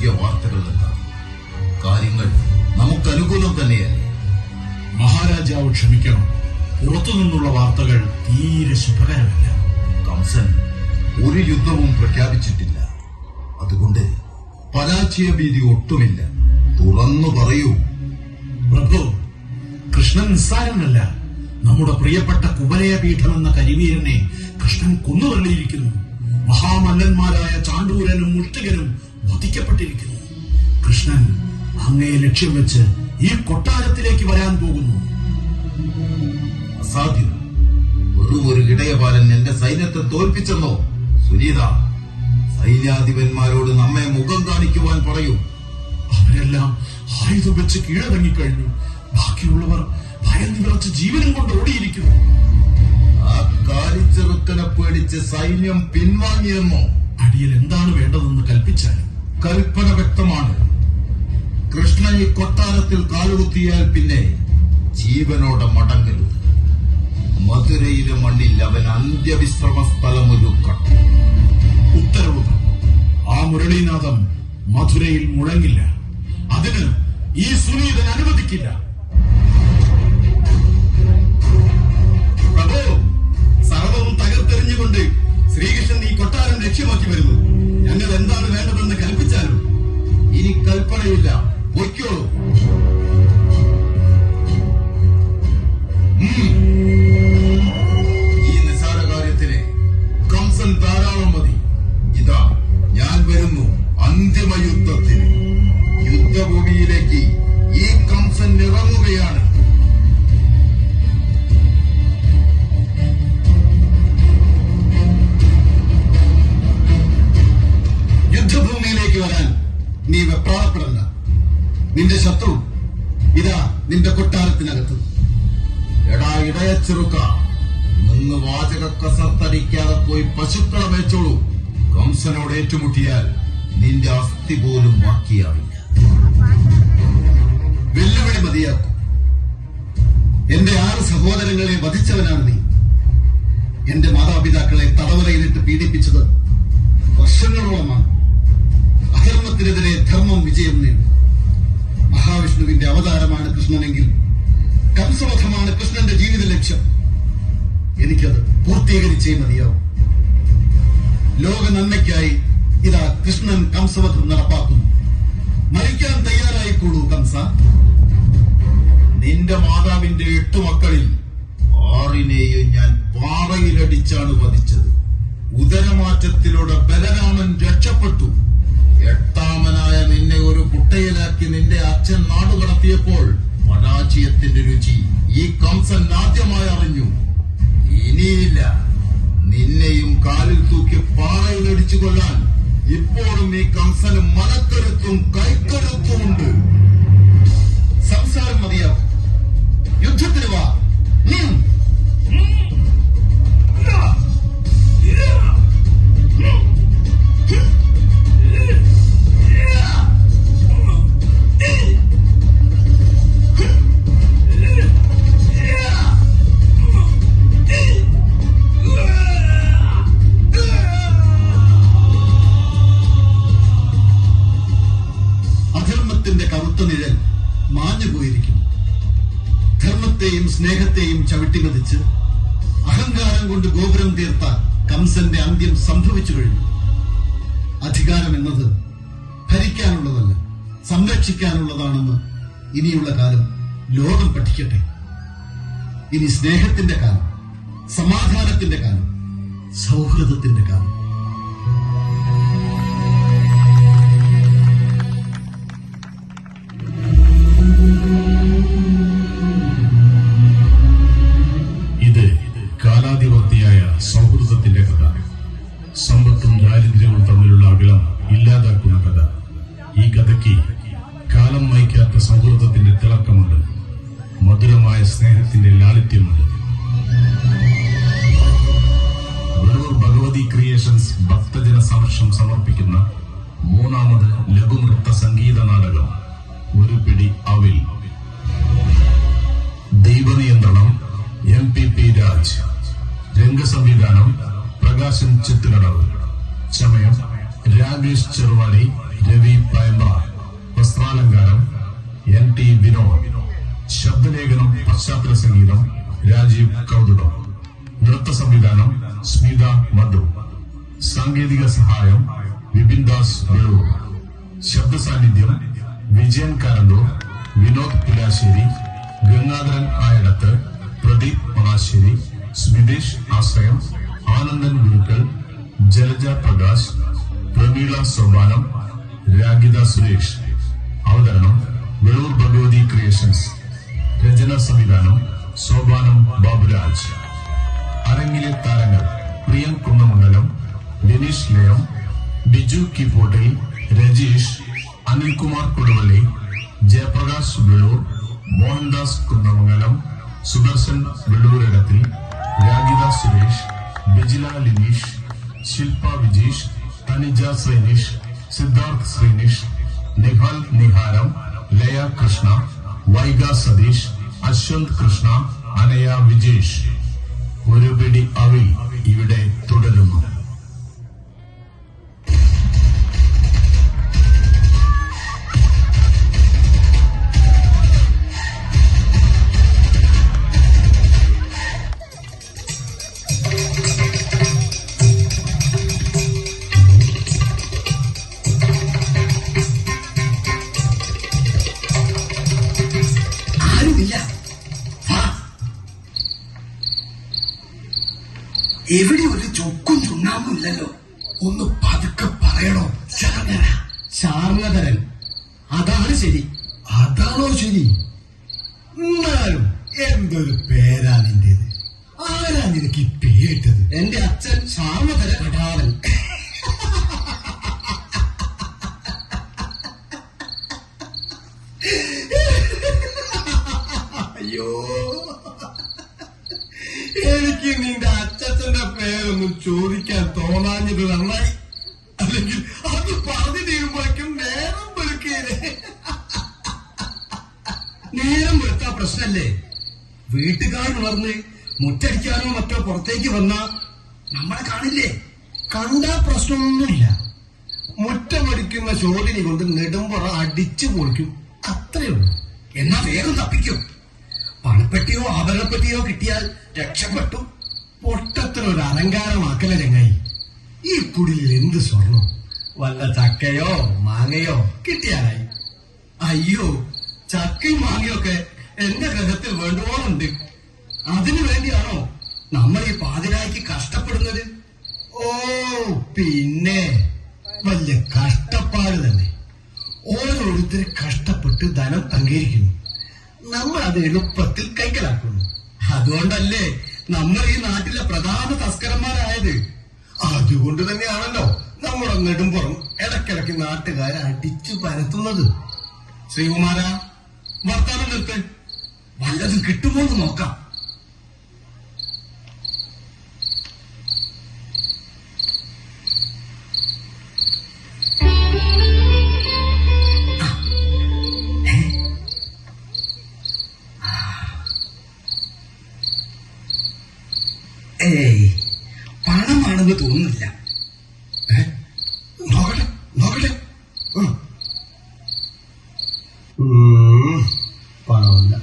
കിട്ടിയ വാർത്തകൾ എന്താ? കാര്യങ്ങൾ നമുക്ക് അനുകൂലം തന്നെയല്ലേ? മഹാരാജാവ് ക്ഷമിക്കണം, പുറത്തുനിന്നുള്ള വാർത്തകൾ തീരെ ശുഭകരമല്ല. കംസൻ ഒരു യുദ്ധവും പ്രഖ്യാപിച്ചിട്ടില്ല. അതുകൊണ്ട് പരാജയ ഭീതി ഒട്ടുമില്ല. തുറന്നു പറയൂ. പ്രഭു, കൃഷ്ണൻ നിസ്സാരനല്ല. നമ്മുടെ പ്രിയപ്പെട്ട കുവലയപീഠം എന്ന കരിവീരനെ കൃഷ്ണൻ കൊന്നുതള്ളിയിരിക്കുന്നു. മഹാമല്ലന്മാരായ ചാണ്ടൂരനും മുഷ്ടികനും വധിക്കപ്പെട്ടിരിക്കുന്നു. കൃഷ്ണൻ അങ്ങയെ ലക്ഷ്യം വെച്ച് ഈ കൊട്ടാരത്തിലേക്ക് വരാൻ പോകുന്നു. അസാധ്യം. ഒരു ഇടയപാലൻ എന്റെ സൈന്യത്തെ തോൽപ്പിച്ചെന്നോ? സുനീത, സൈന്യാധിപന്മാരോട് നമ്മെ മുഖം കാണിക്കുവാൻ പറയൂ. അവരെല്ലാം ആയുധം വെച്ച് കീഴടങ്ങിക്കഴിഞ്ഞു. ബാക്കിയുള്ളവർ ഭയന്ന് വിറച്ച് ജീവനും കൊണ്ട് ഓടിയിരിക്കുന്നു. ആ കാലിച്ചെറുക്കനെ പേടിച്ച് സൈന്യം പിൻവാങ്ങിയെന്നോ? അടിയൽ എന്താണ് വേണ്ടതെന്ന് കൽപ്പിച്ചാൽ? കൽപ്പന വ്യക്തമാണ്. കൃഷ്ണൻ ഈ കൊട്ടാരത്തിൽ കാലുകുത്തിയാൽ പിന്നെ ജീവനോടെ മടങ്ങരുത്. മധുരയിലെ മണ്ണിൽ അവൻ അന്ത്യവിശ്രമ സ്ഥലമൊരുക്കണം. ഉത്തരവ്. ആ മുരളീനാഥം മധുരയിൽ മുഴങ്ങില്ല. അതിന് ഈ സുനീതൻ അനുവദിക്കില്ല. പ്രഭു, സർവവും തകർത്തെറിഞ്ഞുകൊണ്ട് ശ്രീകൃഷ്ണൻ ഈ കൊട്ടാരം ലക്ഷ്യമാക്കി വരുന്നു. ഞങ്ങൾ എന്താണ് വേണ്ടതെന്ന് കൽപ്പിച്ചാലും. ഇനി കൽപ്പനയില്ല, പൊയ്ക്കോളൂ. ഈ നിസ്സാര കാര്യത്തിന് കംസൻ ധാരാളം മതി. ഇതാ ഞാൻ വരുന്നു അന്തിമ യുദ്ധത്തിന്. യുദ്ധഭൂമിയിലേക്ക് ഈ കംസൻ ഇറങ്ങുകയാണ്. യുദ്ധഭൂമിയിലേക്ക് വരാൻ നീ വെപ്രാളപ്പെടണ്ട. നിന്റെ ശത്രു ഇതാ നിന്റെ കൊട്ടാരത്തിനകത്ത്. എടാ ഇടയച്ചെറുക്ക, നിന്ന് വാചക കസർത്തടിക്കാതെ പോയി പശുക്കളെ മേച്ചോളൂ. കംസനോട് ഏറ്റുമുട്ടിയാൽ നിന്റെ അസ്ഥി പോലും ബാക്കിയാവില്ല. വെല്ലുവിളി മതിയാക്കും. എന്റെ 6 സഹോദരങ്ങളെ വധിച്ചവനാണ് നീ. എന്റെ മാതാപിതാക്കളെ തടവറയിലിട്ട് പീഡിപ്പിച്ചത് വർഷങ്ങളോളമാണ്. അധർമ്മത്തിനെതിരെ ധർമ്മം വിജയം നേടും. മഹാവിഷ്ണുവിന്റെ അവതാരമാണ് കൃഷ്ണനെങ്കിൽ കംസവധമാണ് കൃഷ്ണന്റെ ജീവിത ലക്ഷ്യം. എനിക്കത് പൂർത്തീകരിച്ചേ മതിയാവും. ലോക നന്മയ്ക്കായി ഇതാ കൃഷ്ണൻ കംസവധം നടപ്പാക്കുന്നു. മരിക്കാൻ തയ്യാറായിക്കോളൂ കംസ. നിന്റെ മാതാവിന്റെ 8 മക്കളിൽ 6നെയും ഞാൻ പാറയിലടിച്ചാണ് വധിച്ചത്. ഉദരമാറ്റത്തിലൂടെ ബലരാമൻ രക്ഷപ്പെട്ടു. 8ാമനായ നിന്നെ ഒരു കുട്ടയിലാക്കി നിന്റെ അച്ഛൻ നാടുകടത്തിയപ്പോൾ പരാജയത്തിന്റെ രുചി ഈ കംസൻ ആദ്യമായി അറിഞ്ഞു. ഇനിയില്ല, നിന്നെയും കാലിൽ തൂക്കി പാറയിലടിച്ചു കൊല്ലാൻ ഇപ്പോഴും ഈ കംസന് മനക്കരുത്തും കൈക്കരുത്തുമുണ്ട്. സംസാരം മതിയാവും. യുദ്ധത്തിന് വാ. അധർമ്മത്തിന്റെ കറുത്ത നിഴൽ മാഞ്ഞുപോയിരിക്കുന്നു. ധർമ്മത്തെയും സ്നേഹത്തെയും ചവിട്ടിമതിച്ച് അഹങ്കാരം കൊണ്ട് ഗോപുരം തീർത്ത കംസന്റെ അന്ത്യം സംഭവിച്ചു കഴിഞ്ഞു. അധികാരം എന്നത് ഭരിക്കാനുള്ളതല്ല, സംരക്ഷിക്കാനുള്ളതാണെന്ന് ഇനിയുള്ള കാലം ലോകം പഠിക്കട്ടെ. ഇനി സ്നേഹത്തിന്റെ കാലം, സമാധാനത്തിന്റെ കാലം, സൗഹൃദത്തിന്റെ കാലം. ഇത് കാലാതിവർത്തിയായ സൗഹൃദത്തിന്റെ കഥ. സമ്പത്തും ദാരിദ്ര്യവും തമ്മിലുള്ള അകലം ഇല്ലാതാക്കുന്ന കഥ. ഈ കഥയ്ക്ക് കാലം നയിക്കാത്ത സൗഹൃദത്തിന്റെ തിളക്കമുണ്ട്. മധുരമായ സ്നേഹത്തിന്റെ ലാളിത്യമുണ്ട്. ഭഗവതി ക്രിയേഷൻസ് ഭക്തജന സമക്ഷം സമർപ്പിക്കുന്ന 3ാമത് ലഘുനൃത്ത സംഗീത നാടകം ഒരു പിടി അവിൽ. ദൈവനിയന്ത്രണം MPP രാജ്. രംഗസംവിധാനം പ്രകാശൻ ചിത്തുകടവ്. ചമയം രാകേഷ് ചെറുവാടി, രവി പയമ്പ്ര. വസ്ത്രാലങ്കാരം NT വിനോദ്. ശബ്ദലേഖനം പശ്ചാത്തല സംഗീതം രാജീവ് കൗതുകം. നൃത്ത സംവിധാനം സ്മിത മധു. സാങ്കേതിക സഹായം വിപിൻ ദാസ് വെളൂർ. ശബ്ദ സാന്നിധ്യം വിജയൻ കാരന്തൂർ, വിനോദ് പുലാശ്ശേരി, ഗംഗാധരൻ ആയടത്ത്, പ്രദീപ് മണാശ്ശേരി, സ്മിതേഷ് ആശ്രയം, ആനന്ദൻ ഗുരുക്കൾ, ജലജ പ്രകാശ്, പ്രമീള സോപാനം, രാഗിത സുരേഷ്. അവതരണം വെളൂർ ഭഗവതി ക്രിയേഷൻസ്. രചന സംവിധാനം സോപാനം ബാബുരാജ്. അരങ്ങിലെ താരങ്ങൾ പ്രിയൻ കുന്നമംഗലം, ലിനീഷ് ലയം, ബിജു കിപ്പോട്ടിൽ, രജീഷ്, അനിൽകുമാർ കൊടുവള്ളി, ജയപ്രകാശ് വെളൂർ, മോഹൻദാസ് കുന്നമംഗലം, സുദർശൻ വെള്ളൂരിടത്തിൽ, രാഗിത സുരേഷ്, ബിജില ലിനീഷ്, ശില്പ വിജീഷ്, തനിജ ശ്രീനിഷ്, സിദ്ധാർത്ഥ് ശ്രീനിഷ്, നിഹാൽ നിഹാരം, ലയ കൃഷ്ണ, വൈഗ സതീഷ്, അശ്വന്ത് കൃഷ്ണ, അനയ വിജേഷ്. ഒരു പിടി അവിൽ ഇവിടെ തുടരുന്നു. എവിടെ ഒരു ചൊക്കും ചുണ്ണാമ്പും ഇല്ലല്ലോ. ഒന്ന് പതുക്കെ പറയണോ? ശാർങ്ങധരൻ. അതാണ് ശരി. അതാണോ ശരി? എന്നാലും എന്തൊരു പേരാ നിന്റേത്. ആരാ നിനക്ക് ഈ പേരിട്ടത്? എന്റെ അച്ഛൻ ശാർങ്ങധര കടാവൻ. അയ്യോ, എനിക്ക് നിന്റെ അച്ഛന്റെ പേരൊന്നും ചോദിക്കാൻ തോന്നാഞ്ഞത് നന്നായി. അല്ലെങ്കിൽ അത് പറഞ്ഞു തീരുമ്പോഴേക്കും നേരം വെളുക്കയില്ലേ. നേരം വെളുത്താ പ്രശ്നല്ലേ? വീട്ടുകാരുണർന്ന് മുറ്റടിക്കാനോ മറ്റോ പുറത്തേക്ക് വന്നാ നമ്മളെ കാണില്ലേ? കണ്ടാ പ്രശ്നമൊന്നുമില്ല. മുറ്റമടിക്കുന്ന ശോധന കൊണ്ട് നെടുമ്പുറ അടിച്ചു പൊളിക്കും, അത്രേ ഉള്ളൂ. എന്നാ വേഗം തപ്പിക്കും. പണപ്പെട്ടിയോ ആഭരണപ്പെട്ടിയോ കിട്ടിയാൽ രക്ഷപ്പെട്ടു. പൊട്ടത്തിനൊരു അലങ്കാരമാക്കല ചങ്ങായി. ഈ കുടിലിൽ എന്ത് സ്വർണം? വല്ല ചക്കയോ മാങ്ങയോ കിട്ടിയാലായി. അയ്യോ, ചക്കയും മാങ്ങയൊക്കെ എന്റെ ഗ്രഹത്തിൽ വേണ്ടുവോന്നുണ്ട്. അതിനു വേണ്ടിയാണോ നമ്മൾ ഈ പാതിരായ്ക്ക് കഷ്ടപ്പെടുന്നത്? ഓ, പിന്നെ വലിയ കഷ്ടപ്പാട് തന്നെ. ഓരോരുത്തർ കഷ്ടപ്പെട്ട് ധനം അംഗീകരിക്കുന്നു, നമ്മൾ അത് എളുപ്പത്തിൽ കൈക്കലാക്കുന്നു. അതുകൊണ്ടല്ലേ നമ്മൾ ഈ നാട്ടിലെ പ്രധാന തസ്കരന്മാരായത്. അതുകൊണ്ട് തന്നെയാണല്ലോ നമ്മുടെ നെടുമ്പുറം ഇടയ്ക്കിടയ്ക്ക് നാട്ടുകാരെ അടിച്ചു പരത്തുന്നത്. ശ്രീകുമാര, വർത്താനം നിർത്ത്. വല്ലതും കിട്ടുമോ എന്ന് നോക്കാം. ഏയ്, പണമാണെന്ന് തോന്നുന്നില്ല. നോക്കട്ടെ നോക്കട്ടെ. പണമല്ല,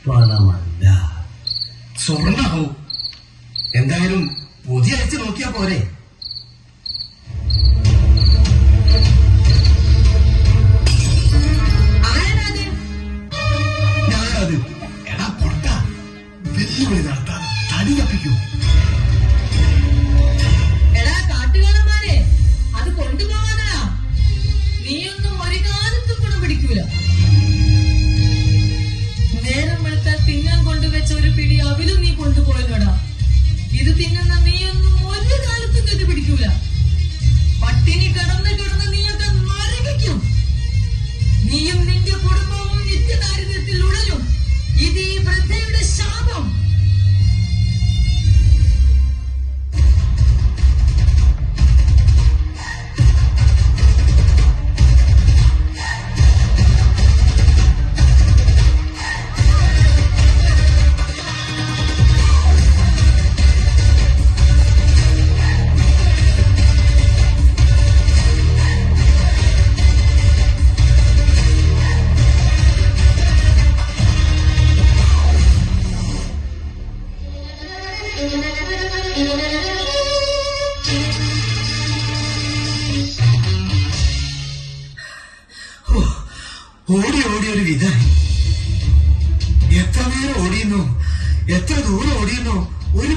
പണമല്ല, സ്വർണ്ണാവും. എന്തായാലും പൊതി അയച്ചു നോക്കിയാ പോരെ? ഞാനത് എടാ പൊട്ട വെല്ലുവിളി നടത്താൻ തടി കപ്പിക്കൂ. നേരം വെളുത്താൽ തിന്നാൻ കൊണ്ടുവച്ച ഒരു പിടി അവിലും നീ കൊണ്ടുപോയല്ലോടാ. ഇത് തിന്നുന്ന നീയൊന്നും ഒരു കാലത്തും ഗതി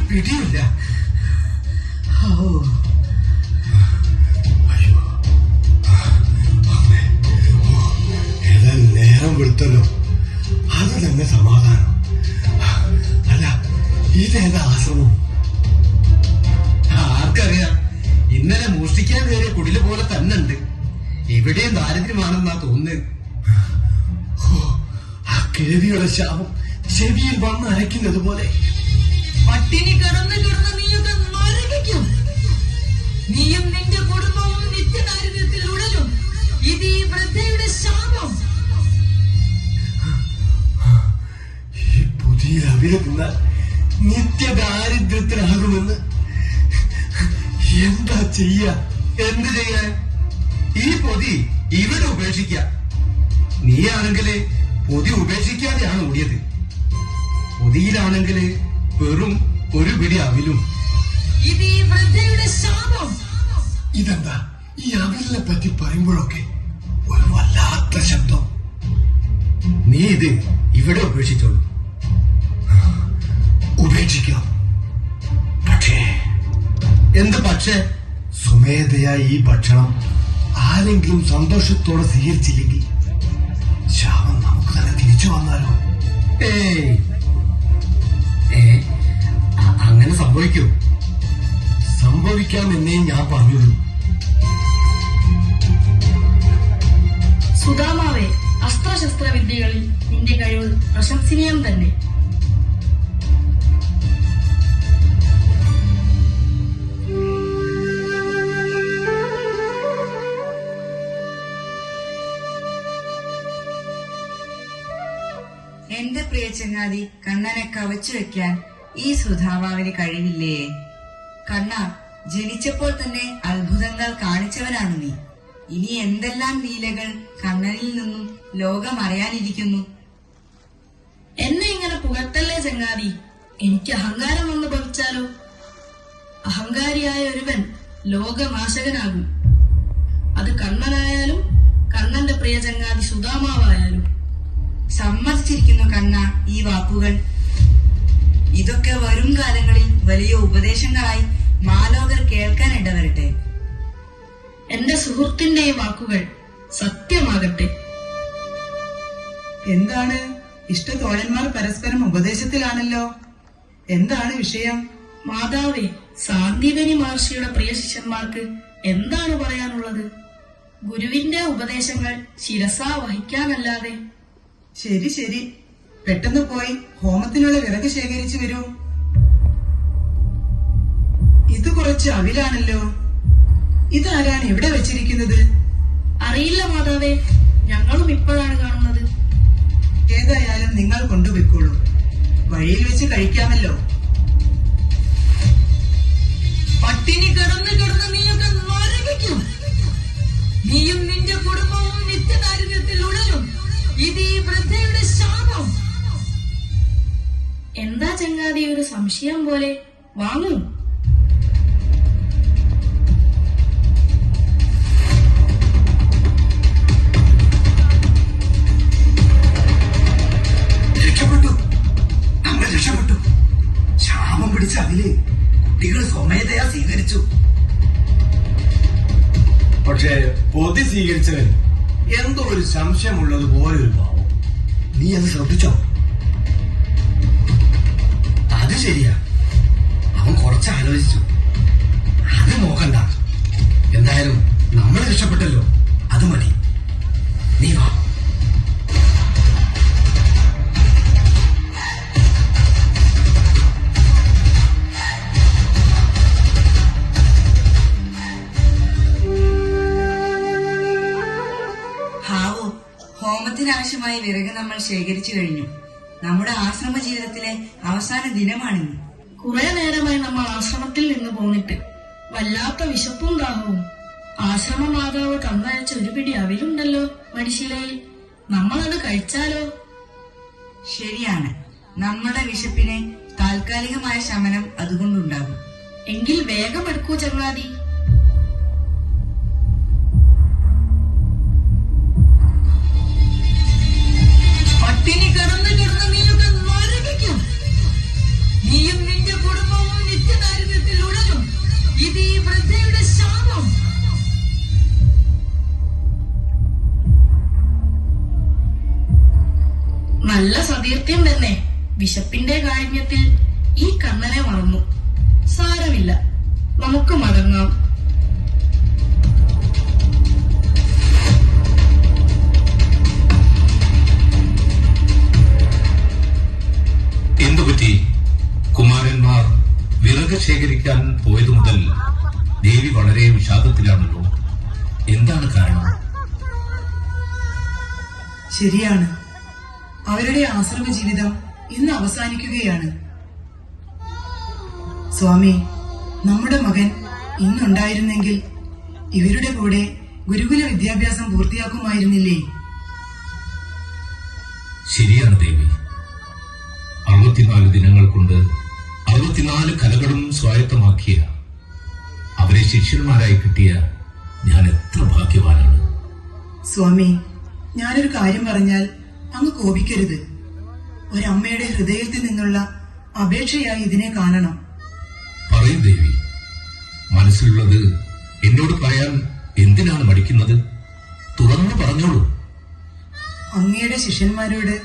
പിടിയില്ല. അയ്യോ, അമ്മേ, ഏതായാലും നേരം വെളുത്തല്ലോ, അത് തന്നെ സമാധാനം. അല്ല, ഇതേതാ ആശ്രമം? ആർക്കറിയാം, ഇന്നലെ മോഷ്ടിക്കാൻ കയറിയ കുടില് പോലെ തന്നെ ഉണ്ട്. ഇവിടെയും ദാരിദ്ര്യമാണെന്നാ തോന്നുന്നത്. ആ കേവിയുടെ ശാപം ചെവിയിൽ വന്ന് അരയ്ക്കുന്നത് പോലെ. പട്ടിണി കിടന്ന് കിടന്ന് നീയൊക്കെ നരകിക്കും. നീയും നിന്റെ കുടുംബവും നിത്യദാരിദ്ര്യത്തിൽ ഉടലും. ഇത് ഈ വൃദ്ധയുടെ ശാപം. ഈ പുതിയ അവിരെ തിന്നാൽ നിത്യദാരിദ്ര്യത്തിലാകുമെന്ന് എന്താ ചെയ്യാ? എന്ത് ചെയ്യാൻ? ഈ പൊതി ഇവിടെ ഉപേക്ഷിക്ക. നീയാണെങ്കില് പൊതി ഉപേക്ഷിക്കാതെയാണ് ഓടിയത്. പൊതിയിലാണെങ്കില് വെറും ഒരു പിടി അവിലും. ഇത് ഈ വൃദ്ധയുടെ ശാപം. ഇതെന്താ ഈ അവിലിനെ പറ്റി പറയുമ്പോഴൊക്കെ ഒരു വല്ലാത്ത ശബ്ദം? നീ ഇത് ഇവിടെ ഉപേക്ഷിച്ചോളൂ. ഉപേക്ഷിക്കാം. പക്ഷേ എന്ത് പക്ഷേ? സ്വമേധയാ ഈ ഭക്ഷണം ആരെങ്കിലും സന്തോഷത്തോടെ സ്വീകരിച്ചില്ലെങ്കിൽ ശാപം നമുക്ക് തന്നെ തിരിച്ചു വന്നാലോ? അങ്ങനെ സംഭവിക്കൂ? സംഭവിക്കാമെന്നേ ഞാൻ പറഞ്ഞുള്ളൂ. സുധാമാവേ, അസ്ത്രശസ്ത്ര വിദ്യകളിൽ നിന്റെ കഴിവ് പ്രശംസനീയം തന്നെ. എന്റെ പ്രിയ ചങ്ങാതി കണ്ണനെ കവച്ചു വെക്കാൻ ഈ സുധാമാവിന് കഴിവില്ലേ? കണ്ണ, ജനിച്ചപ്പോൾ തന്നെ അത്ഭുതങ്ങൾ കാണിച്ചവനാണ് നീ. ഇനി എന്തെല്ലാം ലീലകൾ കണ്ണനിൽ നിന്നും ലോകം അറിയാനിരിക്കുന്നു. എന്നെ ഇങ്ങനെ പുകഴ്ത്തല്ലേ ചങ്ങാതി. എനിക്ക് അഹങ്കാരം വന്ന് ഭവിച്ചാലോ? അഹങ്കാരിയായ ഒരുവൻ ലോകനാശകനാകും. അത് കണ്ണനായാലും കണ്ണന്റെ പ്രിയ ചങ്ങാതി സുധാമാവായാലും. സമ്മതിച്ചിരിക്കുന്നു കണ്ണ ഈ വാക്കുകൾ. ഇതൊക്കെ വരും കാലങ്ങളിൽ വലിയ ഉപദേശങ്ങളായി മാലോകർ കേൾക്കാൻ ഇടവരട്ടെ. എന്റെ സുഹൃത്തിന്റെ ഈ വാക്കുകൾ സത്യമാകട്ടെ. എന്താണ്, ഇഷ്ടതോഴന്മാർ പരസ്പരം ഉപദേശത്തിലാണല്ലോ. എന്താണ് വിഷയം? മാതാവേ, സാന്ദീപനി മഹർഷിയുടെ പ്രിയ ശിഷ്യന്മാർക്ക് എന്താണ് പറയാനുള്ളത്? ഗുരുവിന്റെ ഉപദേശങ്ങൾ ശിരസാ വഹിക്കാനല്ലാതെ. ശരി ശരി, പെട്ടെന്ന് പോയി ഹോമത്തിനുള്ള വിറക് ശേഖരിച്ചു വരൂ. ഇത് കുറച്ച് അവിലാണല്ലോ. ഇതാരാണ് ഇവിടെ വെച്ചിരിക്കുന്നത്? അറിയില്ല മാതാവേ, ഞങ്ങളും ഇപ്പോഴാണ് കാണുന്നത്. ഏതായാലും നിങ്ങൾ കൊണ്ടുപോയിക്കോളൂ, വഴിയിൽ വെച്ച് കഴിക്കാമല്ലോ. പട്ടിണി കിടന്ന് കിടന്ന് നീയൊക്കെ നരകിക്കും. നീയും നിന്റെ കുടുംബവും നിത്യദാരിദ്ര്യത്തിൽ ഉടലും. ഇത് ഈ വൃദ്ധയുടെ ശാപം. എന്താ ചങ്ങാതി ഒരു സംശയം പോലെ? വാങ്ങൂ. രക്ഷപ്പെട്ടു, നമ്മൾ രക്ഷപ്പെട്ടു. ശാപം പിടിച്ച അതില് കുട്ടികൾ സ്വമേധയാ സ്വീകരിച്ചു. പക്ഷേ പൊതി സ്വീകരിച്ചവൻ എന്തോ ഒരു സംശയമുള്ളത് പോലെ ഒരു ഭാവം. നീ അത് ശ്രദ്ധിച്ചോ? അത് ശരിയാ, അവൻ കുറച്ച് ആലോചിച്ചു. അത് നോക്കണ്ട, എന്തായാലും നമ്മൾ രക്ഷപ്പെട്ടല്ലോ, അത് മതി. നീ വാ. ഹാവോ, ഹോമത്തിനാവശ്യമായ വിറക് നമ്മൾ ശേഖരിച്ചു കഴിഞ്ഞു. നമ്മുടെ ആശ്രമ ജീവിതത്തിലെ അവസാന ദിനമാണിന്ന്. കുറെ നേരമായി നമ്മൾ ആശ്രമത്തിൽ നിന്ന് പോന്നിട്ട് വല്ലാത്ത വിശപ്പും ദാഹവും. ആശ്രമ മാതാവ് തന്നയച്ച ഒരു പിടി അവിലുണ്ടല്ലോ മടിശിലയിൽ. നമ്മളത് കഴിച്ചാലോ? ശരിയാണ്, നമ്മുടെ വിശപ്പിന് താൽക്കാലികമായ ശമനം അതുകൊണ്ടുണ്ടാകും. എങ്കിൽ വേഗം എടുക്കൂ ചങ്ങാതി. പട്ടിണി കിടന്ന് കിടന്ന് നീയൊക്കെ നരകിക്കും. നീയും നിന്റെ കുടുംബവും അകൃത്യം തന്നെ. വിശപ്പിന്റെ കാഠിന്യത്തിൽ ഈ കണ്ണനെ മറന്നു. സാരമില്ല, നമുക്ക് മടങ്ങാം. എന്തുപറ്റി? കുമാരന്മാർ വിറക് ശേഖരിക്കാൻ പോയതു മുതൽ ദേവി വളരെ വിഷാദത്തിലാണല്ലോ. എന്താണ് കാരണം? ശരിയാണ്, അവരുടെ ആശ്രമ ജീവിതം ഇന്ന് അവസാനിക്കുകയാണ്. സ്വാമി, നമ്മുടെ മകൻ ഇന്നുണ്ടായിരുന്നെങ്കിൽ ഇവരുടെ കൂടെ ഗുരുകുല വിദ്യാഭ്യാസം പൂർത്തിയാക്കുമായിരുന്നില്ലേ? ശരിയാണ് ദേവി. 64 ദിനങ്ങൾ കൊണ്ട് 64 കലകളും സ്വായത്തമാക്കിയ അവരെ ശിഷ്യന്മാരായി കിട്ടിയ ഞാൻ എത്ര ഭാഗ്യവാനാണ്. സ്വാമി, ഞാനൊരു കാര്യം പറഞ്ഞാൽ അങ്ങ് കോപിക്കരുത്. ഒരമ്മയുടെ ഹൃദയത്തിൽ നിന്നുള്ള അപേക്ഷയായി ഇതിനെ കാണണം. പറയൂ ദേവി, മനസ്സിലുള്ളത് എന്നോട് പറയാൻ എന്തിനാണ് മടിക്കുന്നത്? തുറന്നു പറഞ്ഞോളൂ. അങ്ങയുടെ ശിഷ്യന്മാരോട്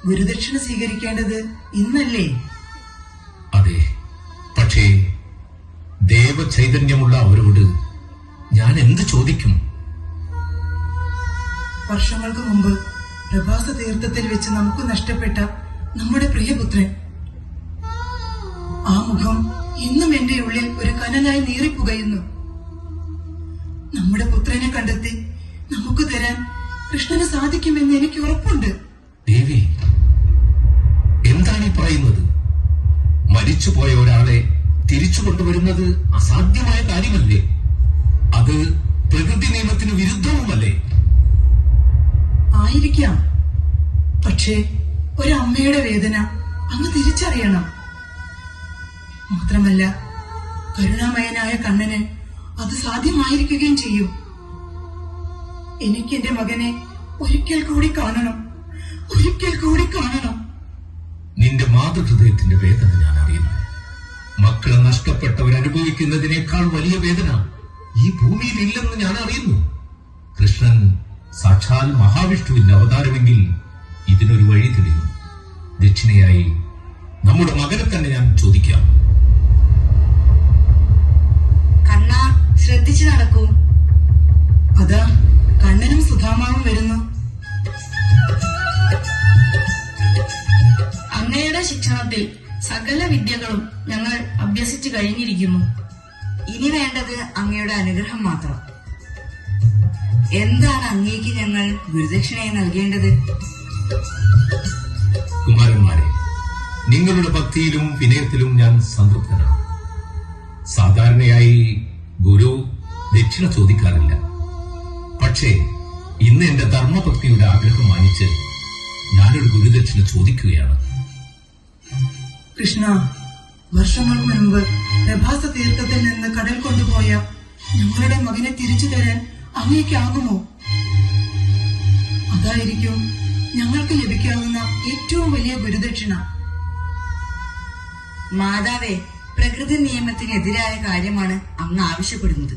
ഗുരുദക്ഷിണ സ്വീകരിക്കേണ്ടത് ഇന്നല്ലേ? അതെ, പക്ഷേ ദേവചൈതന്യമുള്ള അവരോട് ഞാൻ എന്ത് ചോദിക്കും? വർഷങ്ങൾക്ക് മുമ്പ് പ്രഭാസ തീർത്ഥത്തിൽ വെച്ച് നമുക്ക് നഷ്ടപ്പെട്ട നമ്മുടെ പ്രിയപുത്രൻ. ആ മുഖം ഇന്നും എന്റെ ഉള്ളിൽ ഒരു കനലായി നീറിപ്പുകയുന്നു. നമ്മുടെ പുത്രനെ കണ്ടെത്തി നമുക്ക് തരാൻ കൃഷ്ണന് സാധിക്കുമെന്ന് എനിക്ക് ഉറപ്പുണ്ട്. ദേവി, എന്താണ് ഈ പറയുന്നത്? മരിച്ചുപോയ ഒരാളെ തിരിച്ചു കൊണ്ടുവരുന്നത് അസാധ്യമായ കാര്യമല്ലേ? അത് പ്രകൃതി നിയമത്തിന് വിരുദ്ധവുമല്ലേ? ആയിരിക്കാം, പക്ഷേ ഒരമ്മയുടെ വേദന അങ്ങ് തിരിച്ചറിയണം. മാത്രമല്ല, കരുണാമയനായ കണ്ണന് അത് സാധ്യമായിരിക്കുകയും ചെയ്യും. എനിക്ക് എന്റെ മകനെ ഒരിക്കൽ കൂടി കാണണം, ഒരിക്കൽ കൂടി കാണണം. നിന്റെ മാതൃഹൃദയത്തിന്റെ വേദന ഞാൻ അറിയുന്നു. മക്കളെ നഷ്ടപ്പെട്ടവരനുഭവിക്കുന്നതിനേക്കാൾ വലിയ വേദന ഈ ഭൂമിയിൽ ഇല്ലെന്ന് ഞാൻ അറിയുന്നു. കൃഷ്ണൻ സാക്ഷാൽ മഹാവിഷ്ണുവിന്റെ അവതാരമെങ്കിൽ ഇതിനൊരു വഴി തെളിയും. ദക്ഷിണയായി നമ്മുടെ മകനെ തന്നെ ഞാൻ ചോദിക്കാം. കണ്ണാ, ശ്രദ്ധിച്ചു നടക്കൂ. അതാ കണ്ണനും സുധാമാവും വരുന്നു. അങ്ങയുടെ ശിക്ഷണത്തിൽ സകല വിദ്യകളും ഞങ്ങൾ അഭ്യസിച്ചു കഴിഞ്ഞിരിക്കുന്നു. ഇനി വേണ്ടത് അങ്ങയുടെ അനുഗ്രഹം മാത്രം. എന്താണ് അങ്ങേക്ക് ഞങ്ങൾ ഗുരുദക്ഷിണയെ നൽകേണ്ടത്? കുമാരന്മാരെ, നിങ്ങളുടെ ഭക്തിയിലും വിനയത്തിലും ഞാൻ സംതൃപ്തനാണ്. സാധാരണയായി ഗുരു ദക്ഷിണ ചോദിക്കാറില്ല. പക്ഷേ ഇന്ന് എന്റെ ധർമ്മഭക്തിയുടെ ആഗ്രഹം മാനിച്ച് ഞാനൊരു ഗുരുദക്ഷിണ ചോദിക്കുകയാണ്. കൃഷ്ണ, വർഷങ്ങൾക്ക് മുൻപ് പ്രഭാസ തീർത്ഥത്തിൽ നിന്ന് കടൽ കൊണ്ടുപോയ ഞങ്ങളുടെ മകനെ തിരിച്ചു തരാൻ അങ്ങേക്കാകുമോ? അതായിരിക്കും ഞങ്ങൾക്ക് ലഭിക്കാവുന്ന ഏറ്റവും വലിയ ഗുരുദക്ഷിണ. മാതാവേ, പ്രകൃതി നിയമത്തിനെതിരായ കാര്യമാണ് അങ്ങ് ആവശ്യപ്പെടുന്നത്.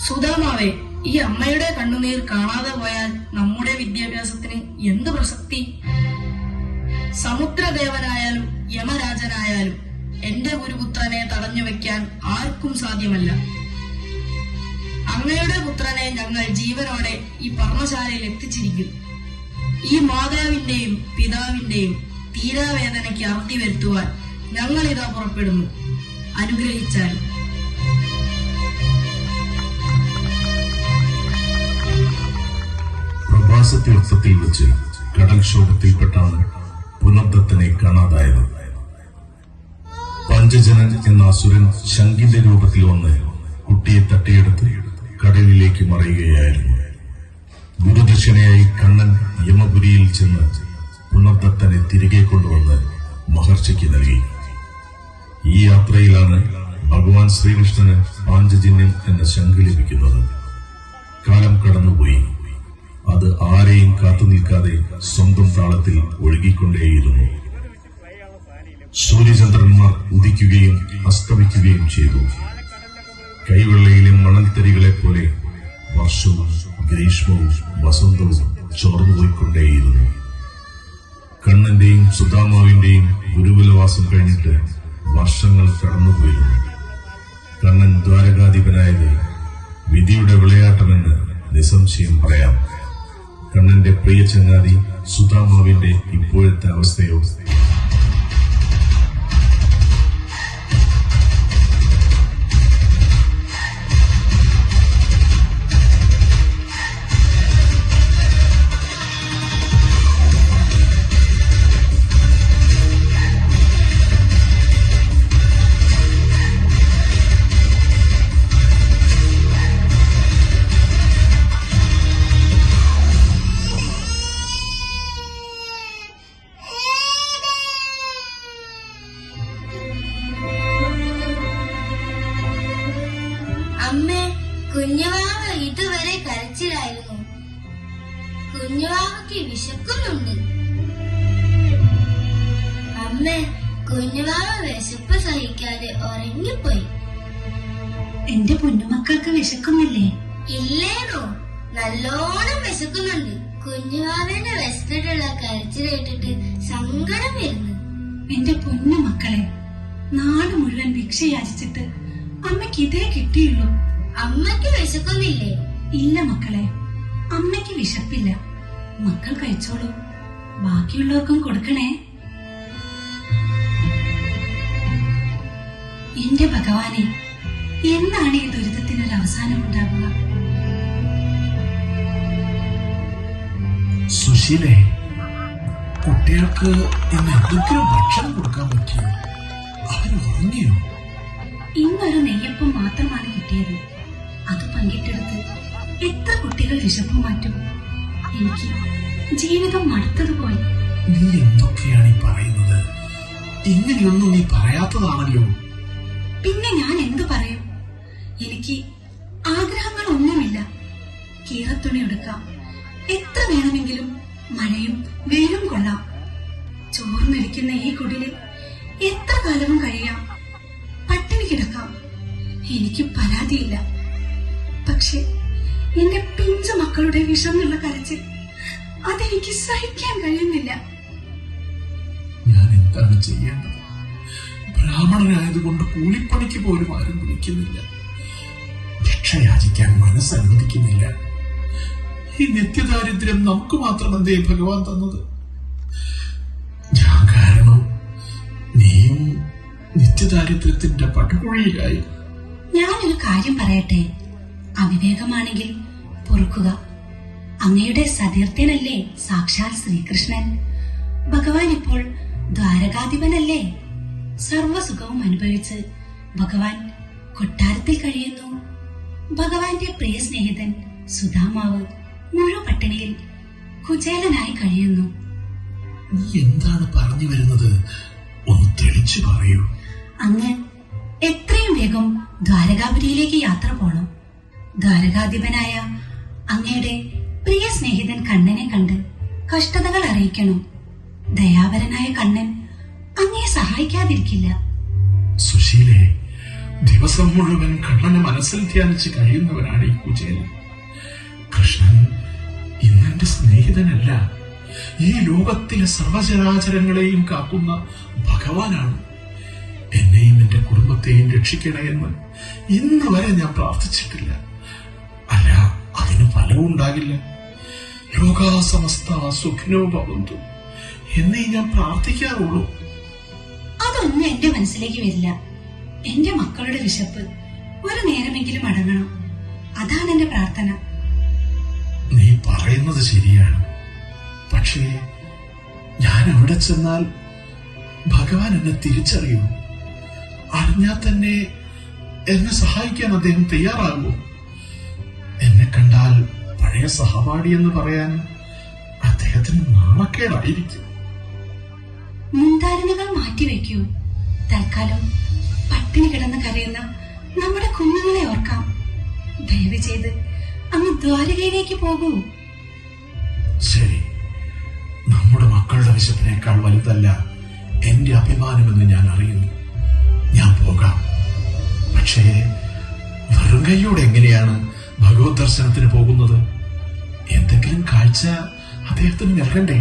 സുധാമാവേ, ഈ അമ്മയുടെ കണ്ണുനീർ കാണാതെ പോയാൽ നമ്മുടെ വിദ്യാഭ്യാസത്തിന് എന്ത് പ്രസക്തി? സമുദ്രദേവനായാലും യമരാജനായാലും എന്റെ ഗുരുപുത്രനെ തടഞ്ഞു വെക്കാൻ ആർക്കും സാധ്യമല്ല. അങ്ങയുടെ പുത്രനെ ഞങ്ങൾ ജീവനോടെ ഈ പർണശാലയിൽ എത്തിച്ചിരിക്കും. ഈ മാതാവിന്റെയും പിതാവിന്റെയും തീരാവേദനയ്ക്ക് അറുതി വരുത്തുവാൻ ഞങ്ങൾ ഇതാ പുറപ്പെടുന്നു. അനുഗ്രഹിച്ചാൽ. പ്രഭാസതീർത്ഥത്തിൽ വെച്ച് കടൽക്ഷോഭത്തിൽപ്പെട്ടാണ് പുനർദത്തനെ കാണാതായത്. പഞ്ചജനൻ എന്ന അസുരൻ ശങ്കിന്റെ രൂപത്തിൽ വന്ന് കുട്ടിയെ തട്ടിയെടുത്ത് കടലിലേക്ക് മറയുകയായിരുന്നു. ഗുരുദക്ഷിണയായി കണ്ണൻ യമപുരിയിൽ ചെന്ന് പുനർദത്തനെ തിരികെ കൊണ്ടുവന്ന് മഹർഷിക്ക് നൽകി. ഈ യാത്രയിലാണ് ഭഗവാൻ ശ്രീകൃഷ്ണന് പാഞ്ചജന്യം എന്ന ശംഖ് ലഭിക്കുന്നത്. കാലം കടന്നുപോയി. അത് ആരെയും കാത്തു നിൽക്കാതെ സ്വന്തം താളത്തിൽ ഒഴുകിക്കൊണ്ടേയിരുന്നു. സൂര്യചന്ദ്രന്മാർ ഉദിക്കുകയും അസ്തമിക്കുകയും ചെയ്തു. കൈവെള്ളയിലെ മണൽത്തരികളെ പോലെ വർഷവും ഗ്രീഷ്മവും വസന്തവും ചോർന്നുപോയിക്കൊണ്ടേയിരുന്നു. കണ്ണന്റെയും സുധാമാവിന്റെയും ഗുരുകുലവാസം കഴിഞ്ഞിട്ട് വർഷങ്ങൾ കടന്നുപോയിരുന്നു. കണ്ണൻ ദ്വാരകാധിപനായത് വിധിയുടെ വിളയാട്ടമെന്ന് നിസ്സംശയം പറയാം. കണ്ണന്റെ പ്രിയ ചങ്ങാതി സുധാമാവിന്റെ ഇപ്പോഴത്തെ അവസ്ഥയോ? അമ്മേ, കുഞ്ഞുവാവ ഇതുവരെ കരച്ചിലായിരുന്നു. കുഞ്ഞുവാവയ്ക്ക് വിശക്കുന്നുണ്ട്. അമ്മേ, കുഞ്ഞുവാവ വിശപ്പ് സഹിക്കാതെ ഉറങ്ങിപ്പോയി. എന്റെ പൊന്നുമക്കൾക്ക് വിശക്കുന്നില്ലേ? ഇല്ലേനോ, നല്ലോണം വിശക്കുന്നുണ്ട്. കുഞ്ഞുവാവന്റെ വിശന്നിട്ടുള്ള കരച്ചിൽ കേട്ടിട്ട് സങ്കടം വരുന്നു. എന്റെ പൊന്നു മക്കളെ, നാട് മുഴുവൻ ഭിക്ഷ യാചിച്ചിട്ട് അമ്മയ്ക്ക് ഇതേ കിട്ടിയുള്ളൂ. അമ്മയ്ക്ക് വിശക്കുന്നില്ലേ? ഇല്ല മക്കളെ, അമ്മയ്ക്ക് വിശപ്പില്ല. മക്കൾ കഴിച്ചോളൂ, ബാക്കിയുള്ളവർക്കും കൊടുക്കണേ. എന്റെ ഭഗവാനെ, എന്നാണ് ഈ ദുരിതത്തിനൊരു അവസാനം ഉണ്ടാവുക? സുശീലേ, കുട്ടികൾക്ക് ഇന്ന് എന്തെങ്കിലും ഭക്ഷണം കൊടുക്കാൻ പറ്റിയോ? അവർ ഉറങ്ങിയോ? ഇന്നൊരു നെയ്യപ്പം മാത്രമാണ് കിട്ടിയത്. അത് പങ്കിട്ടെടുത്ത് എത്ര കുട്ടികൾ വിശപ്പ് മാറ്റും? എനിക്ക് ജീവിതം മടുത്തതുപോലെ. നീ എന്തൊക്കെയാണ് ഈ പറയുന്നത്? ഇങ്ങനെയൊന്നും നീ പറയാത്തതാണല്ലോ. പിന്നെ ഞാൻ എന്തു പറയും? എനിക്ക് ആഗ്രഹങ്ങളൊന്നുമില്ല. കീറത്തുണി എടുക്കാം, എത്ര വേണമെങ്കിലും മഴയും വെയിലും കൊള്ളാം. ചോർന്നിരിക്കുന്ന ഈ കുടിലിൽ എത്ര കാലവും കഴിയാം. പട്ടിണി കിടക്കാം, എനിക്ക് പരാതിയില്ല. പക്ഷെ എന്റെ പിഞ്ചു മക്കളുടെ വിഷമുള്ള കരച്ചിൽ അതെനിക്ക് സഹിക്കാൻ കഴിയുന്നില്ല. ഞാൻ എന്താണ് ചെയ്യേണ്ടത്? ബ്രാഹ്മണനായതുകൊണ്ട് കൂലിപ്പണിക്ക് പോലും ആരും വിളിക്കുന്നില്ല. ഭിക്ഷയാചിക്കാൻ മനസ്സനുവദിക്കുന്നില്ല. ഈ നിത്യദാരിദ്ര്യം നമുക്ക് മാത്രമെന്തേ ഭഗവാൻ തന്നത്? ഞാൻ കാരണം നീയും നിത്യദാരിദ്ര്യത്തിന്റെ പടുകുഴിയിലായി. ഞാനൊരു കാര്യം പറയട്ടെ, അവിവേകമാണെങ്കിൽ പൊറുക്കുക. അങ്ങയുടെ സതീർത്ഥ്യനല്ലേ സാക്ഷാൽ ശ്രീകൃഷ്ണൻ? ഭഗവാൻ ഇപ്പോൾ ദ്വാരകാധിപനല്ലേ? സർവസുഖവും അനുഭവിച്ച് ഭഗവാൻ കൊട്ടാരത്തിൽ കഴിയുന്നു. ഭഗവാന്റെ പ്രിയ സ്നേഹിതൻ സുധാമാവ് മുഴുപട്ടിണിയിൽ കുചേലനായി കഴിയുന്നു. നീ എന്താണ് പറഞ്ഞു വരുന്നത്? ഒന്ന് തെളിച്ചു പറയൂ. അങ്ങ് എത്രയും വേഗം ദ്വാരകാപുരിയിലേക്ക് യാത്ര പോണം. ദ്വാരകാധിപനായ അങ്ങയുടെ പ്രിയ സ്നേഹിതൻ കണ്ണനെ കണ്ട് കഷ്ടതകൾ അറിയിക്കണം. ദയാപരനായ കണ്ണൻ അങ്ങയെ സഹായിക്കാതിരിക്കില്ല. സുശീലേ, ദിവസം മുഴുവൻ കണ്ണനെ മനസ്സിൽ ധ്യാനിച്ച് കഴിയുന്നവനാണ് ഈ കുചേലൻ. കൃഷ്ണൻ ഇന്നെന്റെ സ്നേഹിതനല്ല, ഈ ലോകത്തിലെ സർവചരാചരങ്ങളെയും കാക്കുന്ന ഭഗവാനാണ്. എന്നെയും എന്റെ കുടുംബത്തെയും രക്ഷിക്കണമെന്ന് ഇന്ന് വരെ ഞാൻ പ്രാർത്ഥിച്ചിട്ടില്ല. അല്ല, അതിന് ഫലവും ഉണ്ടാകില്ല. ലോകാസമസ്ത സുഖിനോ ഭവന്തു എന്നേ ഞാൻ പ്രാർത്ഥിക്കാറുള്ളൂ. അതൊന്നും എന്റെ മനസ്സിലേക്ക് വരില്ല. എന്റെ മക്കളുടെ വിശപ്പ് ഒരു നേരമെങ്കിലും അടങ്ങണം. അതാണ് എന്റെ പ്രാർത്ഥന. നീ പറയുന്നത് ശരിയാണ്. പക്ഷേ ഞാൻ അവിടെ ചെന്നാൽ ഭഗവാൻ എന്നെ തിരിച്ചറിയും. അറിഞ്ഞാൽ തന്നെ എന്നെ സഹായിക്കാൻ അദ്ദേഹം തയ്യാറാകുമോ? എന്നെ കണ്ടാൽ പഴയ സഹപാഠി എന്ന് പറയാൻ അദ്ദേഹത്തിന് നാണക്കേടായിരിക്കും. മുൻധാരണകൾ മാറ്റിവെക്കൂ. തൽക്കാലം പട്ടിണി കിടന്ന് കരയുന്ന നമ്മുടെ കുഞ്ഞുങ്ങളെ ഓർക്കാം. ദയവ് ചെയ്ത് അങ്ങ് ദ്വാരകയിലേക്ക് പോകൂ. ശരി, നമ്മുടെ മക്കളുടെ വിശപ്പിനേക്കാൾ വലുതല്ല എന്റെ അഭിമാനമെന്ന് ഞാൻ അറിയുന്നു. ഞാൻ പോകാം. പക്ഷേ വെറും കൈയോടെ എങ്ങനെയാണ് ഭഗവത് ദർശനത്തിന് പോകുന്നത്? എന്തെങ്കിലും കാഴ്ച അദ്ദേഹത്തിന് നൽകണ്ടേ?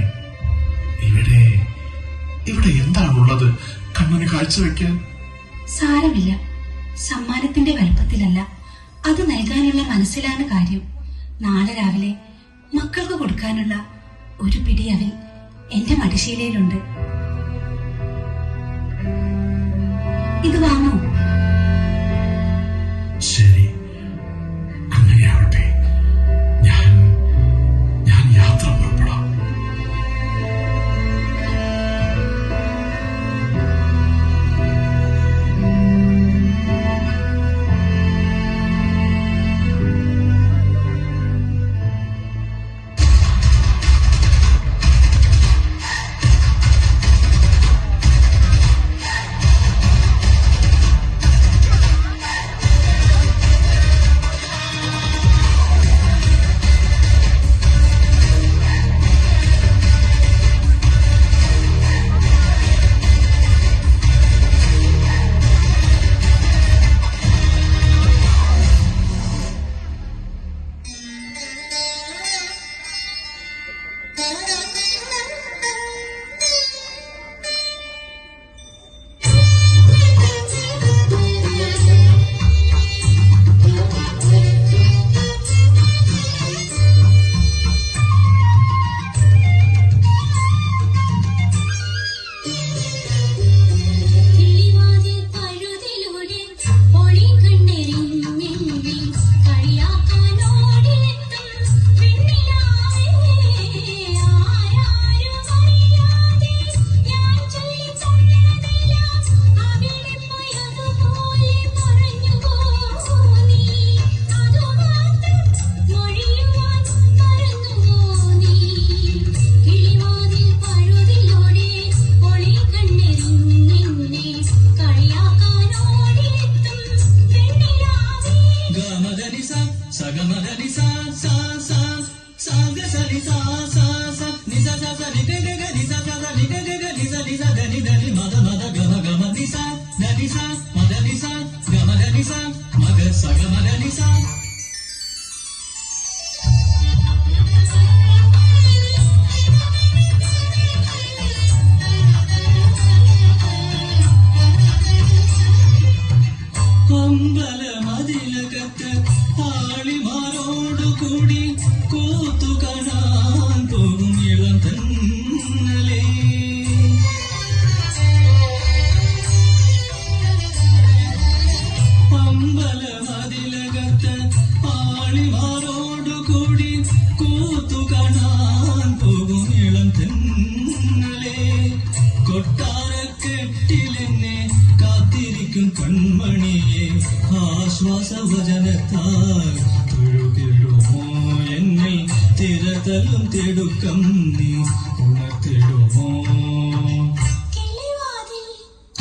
ഇവിടെ എന്താണുള്ളത് കണ്ണന് കാഴ്ചവെക്കാൻ? സാരമില്ല, സമ്മാനത്തിന്റെ വലുപ്പത്തിലല്ല, അത് നൽകാനുള്ള മനസ്സിലാണ് കാര്യം. നാളെ രാവിലെ മക്കൾക്ക് കൊടുക്കാനുള്ള ഒരു പിടി അവിൽ എന്റെ മടിശീലയിലുണ്ട്. ഇത് വാങ്ങൂ. ശരി, അങ്ങനെയാവട്ടെ. ഞാൻ യാത്ര പുറപ്പെടാം.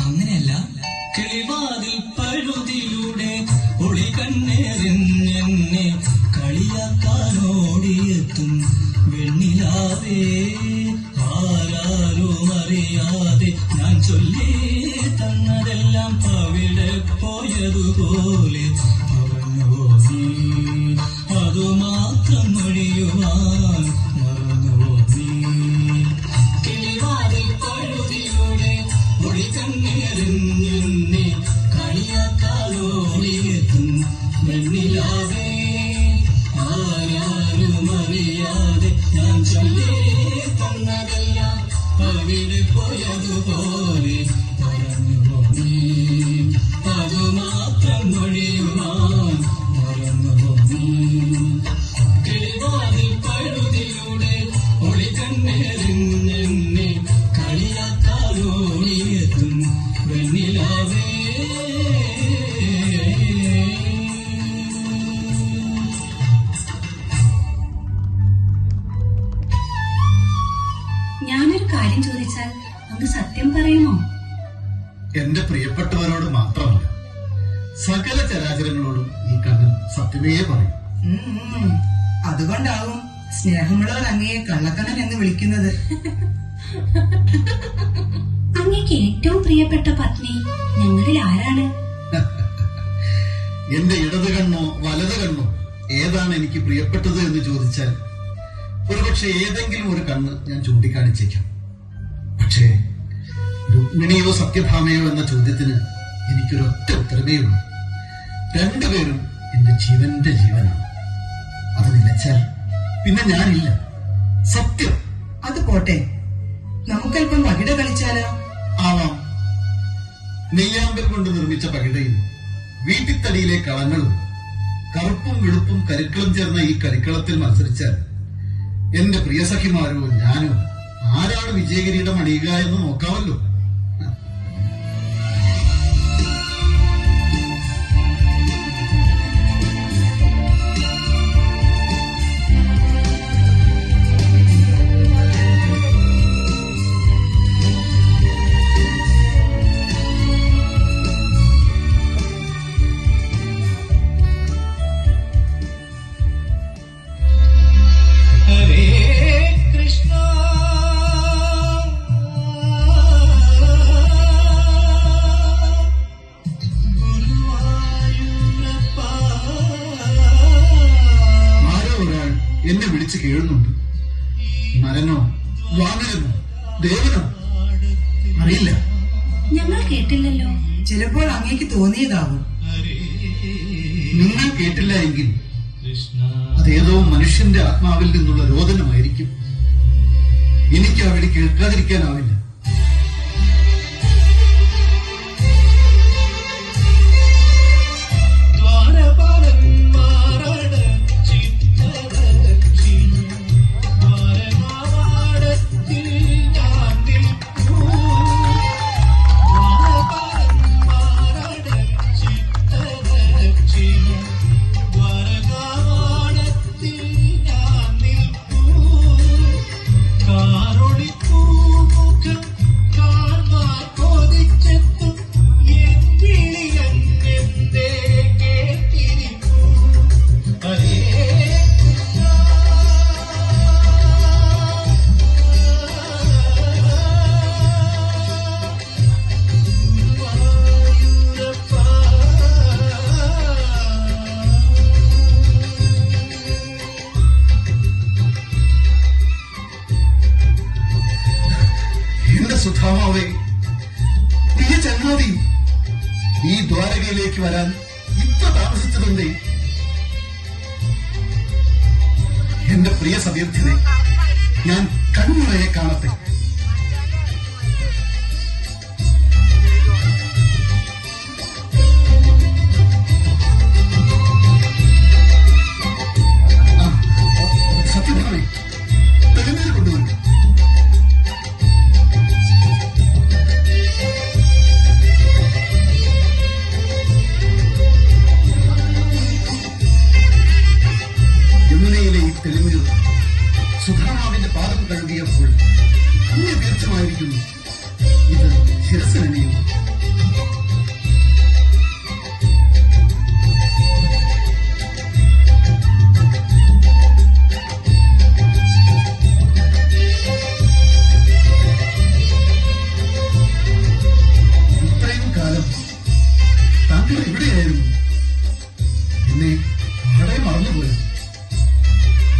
അങ്ങനെയല്ല, കിളിവാതിൽ പഴുതിലൂടെ ഒളി കണ്ണേറിഞ്ഞെന്നെ കളിയാക്കാനോടിയെത്തും വെണ്ണിലാവേ, ആരാരും അറിയാതെ ഞാൻ ചൊല്ലി തന്നതെല്ലാം അവിടെ പോയതുപോലെ മറന്നുവോ നീ? അതുമാത്രം ഒഴിയുവാൻ മറന്നുവോ നീ? കിളിവാതിൽ പഴുതിലൂടെ ഒളി കണ്ണേറിഞ്ഞെന്നെ കളിയാക്കാനോടിയെത്തും വെണ്ണിലാവേ, ആരാരും അറിയാതെ ഞാൻ ചൊല്ലി തന്നതെല്ലാം അവിടെ പോയതുപോലെ മറന്നുവോ നീ? അതുമാത്രം ഒഴിയുവാൻ മറന്നുവോ നീ? കിളിവാതിൽ പഴുതിലൂടെ ഒളി കണ്ണേറിഞ്ഞെന്നെ കളിയാക്കാനോടിയെത്തും വെണ്ണിലാവേ. ഞാനൊരു കാര്യം ചോദിച്ചാൽ അങ്ങ് സത്യം പറയുമോ? എന്റെ പ്രിയപ്പെട്ടവരോട് മാത്രമല്ല, സകല ചരാചരങ്ങളോടും ഈ കണ്ണൻ സത്യമേ പറയും. അതുകൊണ്ടാവും സ്നേഹമുള്ളവർ അങ്ങയെ കള്ളക്കണ്ണൻ എന്ന് വിളിക്കുന്നത്. അങ്ങേക്ക് ഏറ്റവും പ്രിയപ്പെട്ട പത്നി ഞങ്ങളിൽ ആരാണ്? എന്റെ ഇടത് കണ്ണോ വലത് കണ്ണോ ഏതാണ് എനിക്ക് പ്രിയപ്പെട്ടത് എന്ന് ചോദിച്ചാൽ ഒരുപക്ഷെ ഏതെങ്കിലും ഒരു കണ്ണ് ഞാൻ ചൂണ്ടിക്കാണിച്ചേക്കാം. പക്ഷേ രുക്മിണിയോ സത്യഭാമയോ എന്ന ചോദ്യത്തിന് എനിക്കൊരൊറ്റ ഉത്തരമേ ഉള്ളൂ. രണ്ടുപേരും എന്റെ ജീവന്റെ ജീവനാണ്. അത് നിലച്ചാൽ പിന്നെ ഞാനില്ല. സത്യം. അത് പോട്ടെ, നമുക്കല്പം പകിട കളിച്ചാലോ? ആവാം. നെയ്യാമ്പൽ കൊണ്ട് നിർമ്മിച്ച പകിടയും വീട്ടിത്തടിയിലെ കളങ്ങളും കറുപ്പും വെളുപ്പും കരുക്കളും ചേർന്ന ഈ കളിക്കളത്തിൽ മത്സരിച്ചാൽ എന്റെ പ്രിയസഖിമാരോ ഞാനോ ആരാണ് വിജയകിരീടം അണിയുക എന്ന് നോക്കാമല്ലോ. എന്നെ വിളിച്ച് കേഴുന്നുണ്ട്. നരനോ വാനരനോ ദേവനോ അറിയില്ല. ഞങ്ങൾ കേട്ടില്ലല്ലോ. ചിലപ്പോൾ അങ്ങേക്ക് തോന്നിയതാവും. നിങ്ങൾ കേട്ടില്ല എങ്കിൽ അതേതോ മനുഷ്യന്റെ ആത്മാവിൽ നിന്നുള്ള രോദനമായിരിക്കും. എനിക്ക് അവിടെ കേൾക്കാതിരിക്കാനാവില്ല. സുധാമാവേ, ഈ ചങ്ങാതി ഈ ദ്വാരകയിലേക്ക് വരാൻ ഇത്ര താമസിച്ചതുണ്ടേ. എന്റെ പ്രിയ സതീർത്ഥ്യനെ ഞാൻ കണ്ണുറയെ കാണട്ടെ. സത്യഭാമേ, തെളിനീര് കൊണ്ടുവരും. യമുനയിലെ ഈ തെളിനീർ സുധാമാവിന്റെ പാദം കഴുകിയപ്പോൾ പുണ്യ തീർത്ഥമായിരിക്കുന്നു. ഇത് ശിരസിനണിയും. ഇത്രയും കാലം താങ്കൾ എവിടെയായിരുന്നു? എന്നെ വളരെ മറന്നുപോയത്.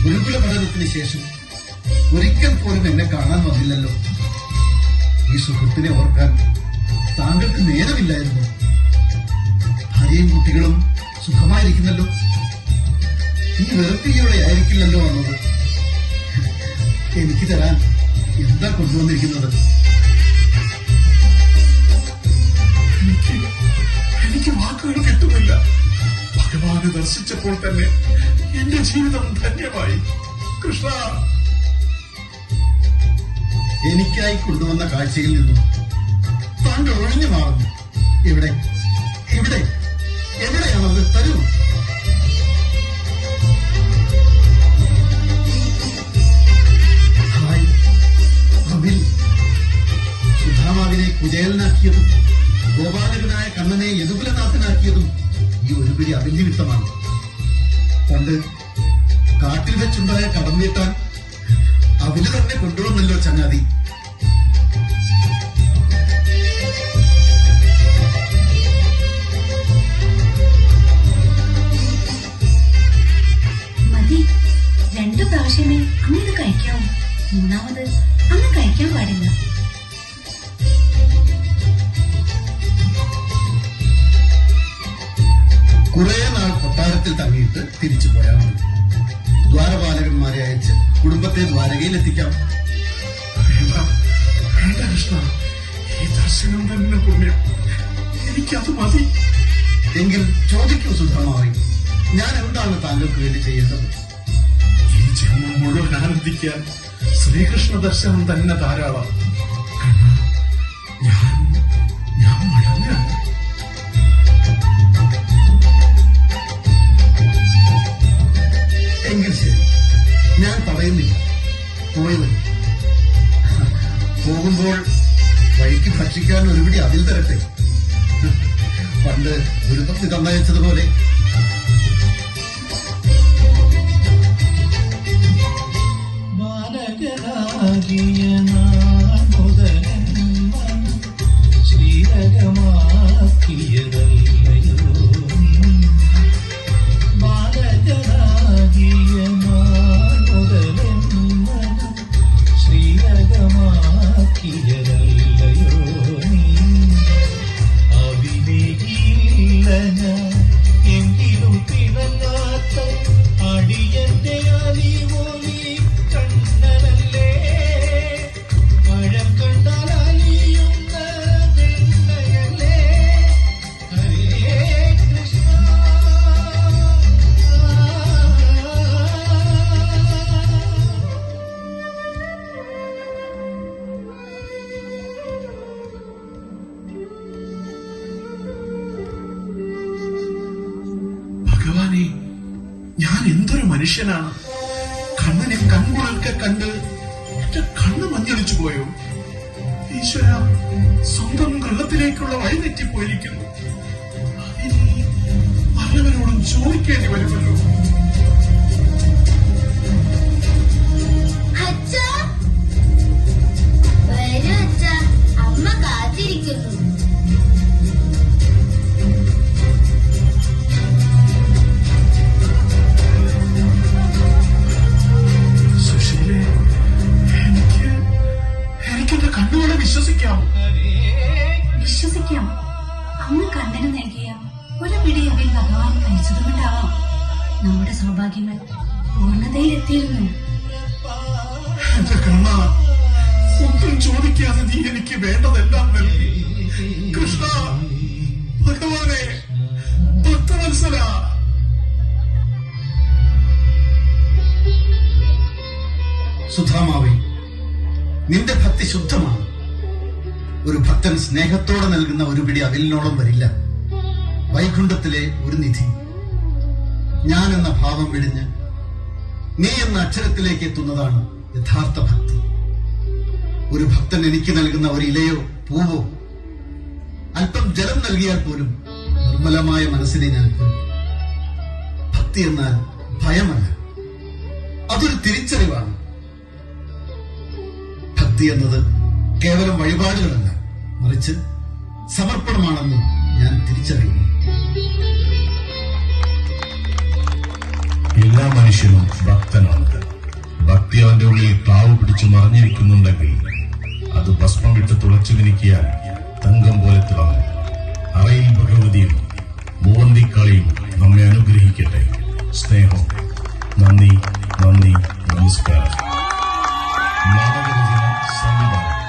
ഗുരുകുല പഠനത്തിന് ശേഷം ഒരിക്കൽ പോലും എന്നെ കാണാൻ വന്നില്ലല്ലോ. ഈ സുഹൃത്തിനെ ഓർക്കാൻ താങ്കൾക്ക് നേരമില്ലായിരുന്നു. ഭാര്യയും കുട്ടികളും സുഖമായിരിക്കുന്നല്ലോ. ഈ വെറുപ്പിയോടെ ആയിരിക്കില്ലല്ലോ വന്നത്. എനിക്ക് തരാൻ എന്താ കൊണ്ടുവന്നിരിക്കുന്നത്? എനിക്ക് വാക്കുകൾ കിട്ടുന്നില്ല. ഭഗവാനെ ദർശിച്ചപ്പോൾ തന്നെ എന്റെ ജീവിതം ധന്യമായി. കൃഷ്ണ, എനിക്കായി കൊണ്ടുവന്ന കാഴ്ചയിൽ നിന്നും താങ്കൾ ഒഴിഞ്ഞു മാറുന്നു. എവിടെ എവിടെ എവിടെയാണത്? തരൂ. ഹായ് അഭിൽ. സുധാമാവിനെ കുചേലനാക്കിയതും ഗോപാലകനായ കണ്ണനെ യദുകുലനാഥനാക്കിയതും ഈ ഒരു പിടി അഭിനിമിത്തമാണ്. പണ്ട് കാട്ടിൽ വെച്ചുണ്ടായ കടം വീട്ടാൻ അവര് തന്നെ കൊണ്ടുവന്നല്ലോ ചങ്ങാതി. മതി, 2 പ്രാവശ്യമേ അമ്മ ഇത് കഴിക്കാവൂ. മൂന്നാമത് അമ്മ കഴിക്കാൻ പാടില്ല. കൊട്ടാരത്തിൽ തങ്ങിയിട്ട് തിരിച്ചു പോയാൽ മതി. ദ്വാരപാലകന്മാരെ അയച്ച് കുടുംബത്തെ ദ്വാരകയിൽ എത്തിക്കാം. വേണ്ട വേണ്ട കൃഷ്ണ, ഈ ദർശനം തന്നെ പുണ്യം. എനിക്കത് മതി. എങ്കിൽ ചോദിക്കൂ സുധാമാവി, ഞാൻ എന്താണ് താങ്കൾക്ക് വേണ്ടി ചെയ്യേണ്ടത്? ഈ ജന്മം മുഴുവൻ ആനന്ദിക്കാൻ ശ്രീകൃഷ്ണ ദർശനം തന്നെ ധാരാളം. ഞാൻ മടങ്ങാണ്. എങ്കിൽ ശരി, ഞാൻ പറയുന്നില്ല, പോയി വരും. പോകുമ്പോൾ വഴിക്ക് ഭക്ഷിക്കാൻ ഒരുപിടി അതിൽ തരട്ടെ. പണ്ട് ഗുരുപത്തി തന്നയച്ചതുപോലെ. എങ്കിലും പിണങ്ങാത്ത അടിയന്റെ അലിമൊലി കണ്ണനല്ലേ, പഴം കണ്ടാൽ അലിയുന്ന വെണ്ണയല്ലേ. ഹരേ കൃഷ്ണ. ഭഗവാനെ, ഞാൻ എന്തൊരു മനുഷ്യനാണ്. കണ്ണനെ കൺകുളിർക്കെ കണ്ട് എന്റെ കണ്ണ് മഞ്ഞളിച്ചു പോയോ? ഈശ്വര, സ്വന്തം ഗൃഹത്തിലേക്കുള്ള വഴി തെറ്റിപ്പോയിരിക്കുന്നു. അതിനി പലവരോടും ചോദിക്കേണ്ടി വരുമല്ലോ. അച്ഛാ, വരൂ അച്ഛാ, അമ്മ കാത്തിരിക്കുന്നു. സുശീലേ, എനിക്കെന്റെ കണ്ണുകളെ വിശ്വസിക്കാമോ? വിശ്വസിക്കാം. അന്ന് കണ്ണന് നൽകിയ ഒരു പിടി അവിൽ ഭഗവാൻ കഴിച്ചതുകൊണ്ടാവാം നമ്മുടെ സൗഭാഗ്യങ്ങൾ പൂർണ്ണതയിലെത്തിയിരുന്നു. എന്റെ കണ്ണ, ഒന്നും ചോദിക്കാതെ നീ എനിക്ക് വേണ്ടതെല്ലാം നൽകി. കൃഷ്ണ, ഭഗവാനെ, ഭക്തവത്സല. സുധാമാവി, നിന്റെ ഭക്തി ശുദ്ധമാണ്. ഒരു ഭക്തൻ സ്നേഹത്തോടെ നൽകുന്ന ഒരു പിടി അവിലിനോളം വരില്ല വൈകുണ്ഠത്തിലെ ഒരു നിധി. ഞാൻ എന്ന ഭാവം വെടിഞ്ഞ് നീ എന്ന അക്ഷരത്തിലേക്ക് എത്തുന്നതാണ് യഥാർത്ഥ ഭക്തി. ഒരു ഭക്തൻ എനിക്ക് നൽകുന്ന ഒരു ഇലയോ പൂവോ അല്പം ജലം നൽകിയാൽ പോലും നിർമ്മലമായ മനസ്സിനെ ഞാൻ കൊടുക്കും. ഭക്തി എന്നാൽ ഭയമല്ല, അതൊരു തിരിച്ചറിവാണ്. ഭക്തി എന്നത് കേവലം വഴിപാടുകളല്ല, മറിച്ച് സമർപ്പണമാണെന്ന് ഞാൻ തിരിച്ചറിയുന്നു. എല്ലാ മനുഷ്യനും ഭക്തനാണ്. ഭക്തി അവന്റെ ഉള്ളിൽ ക്ലാവ് പിടിച്ചു മറഞ്ഞിരിക്കുന്നുണ്ടെങ്കിൽ അത് ഭസ്മം വിട്ട് തുളച്ചു മിനിക്കിയാൽ തങ്കം പോലെ തിളങ്ങും. അറയിൽ ഭഗവതിയും മൂവന്തിക്കാളിയും നമ്മെ അനുഗ്രഹിക്കട്ടെ. സ്നേഹം. നന്ദി, നന്ദി, നമസ്കാരം. നാടകരചന സംവിധാനം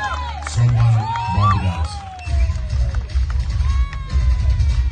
സോപാനം ബാബുരാജ്.